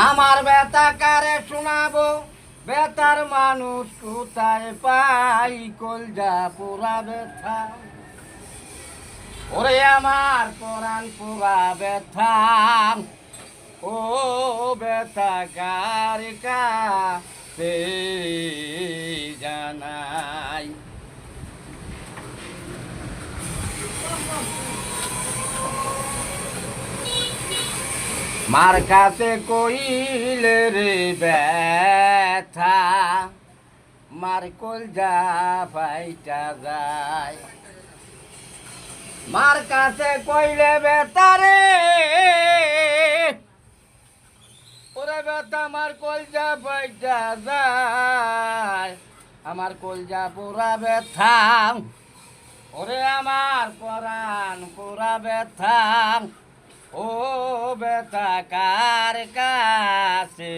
আমার ব্যথা কারে শোনাবো, ব্যথার মানুষ কোথায় পাই, কলজা পুরা ব্যথা। ওরে আমার পরাণ পুরা ব্যথা, ও ব্যথা কার কাছে জানাই। মার কাছে কইলে রে ব্যথা, মার কলজা ফাইটা যায়। মার কাছে কইলে ব্যথা রে, ওরে ব্যথা আমার কলজা ফাইটা যায়। আমার কলজা পুরা ব্যথা, ওরে আমার পরাণ পুরা ব্যথা, ও ব্যথা কার কাছে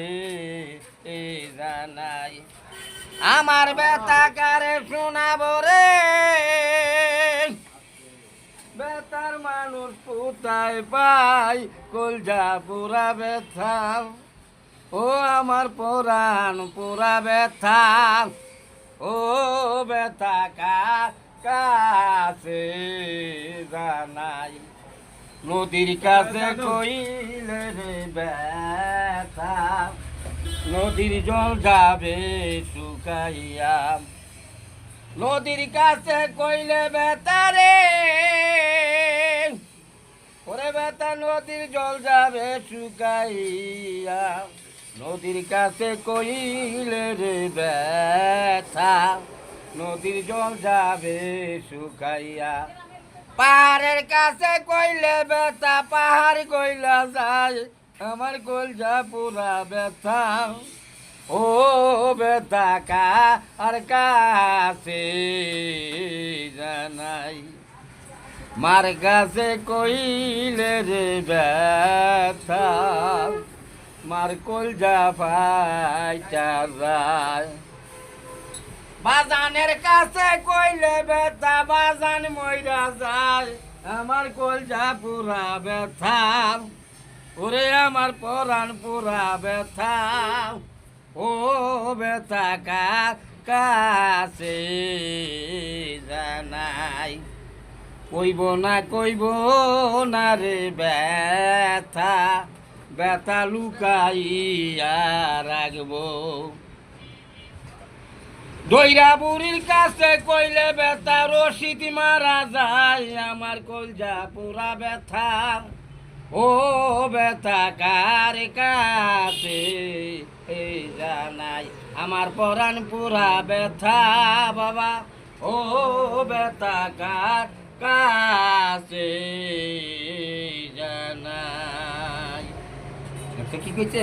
জানাই। আমার ব্যথা কারে শোনাবো রে, ব্যথার মানুষ কোথায় পাই, কলজা পুরা ব্যথা। ও আমার পরাণ পুরা ব্যথা, ও ব্যথা কার কাছে জানাই। নদীর কাছে কইলে রে ব্যথা, নদীর জল যাবে শুকাইয়া। নদীর কাছে কইলে ব্যথা রে, ওরে ব্যথা নদীর জল যাবে শুকাইয়া। নদীর কাছে কইলে রে ব্যথা, নদীর জল যাবে শুকাইয়া। পাহাড়ের কাছে কইলে ব্যথা, পাহাড় কইলা যায়। আমার কলজা পুরা ব্যথা, ও ব্যথা কার কাছে জানাই। মার কাছে কইলে রে ব্যথা, মার কলজা ফাইটা যায়। বাজানের কাছে কইলে ব্যথা, বাজান মইরা যায়। আমার কলজা পুরা ব্যথা, ওরে আমার পরাণ পুরা ব্যথা, ও ব্যথা কার কাছে জানাই। কইব না রে ব্যথা, ব্যথা লুকাইয়া রাখবো। দইরা বুড়ির কাছে কইলে ব্যথা, রশিদ মারা যায়। আমার কলজা পুরা ব্যথা, ও ব্যথা কার কাছে জানাই। আমার পরাণ পুরা ব্যথা বাবা, ও ব্যথা কার কাছে জানাই। কি কইছে?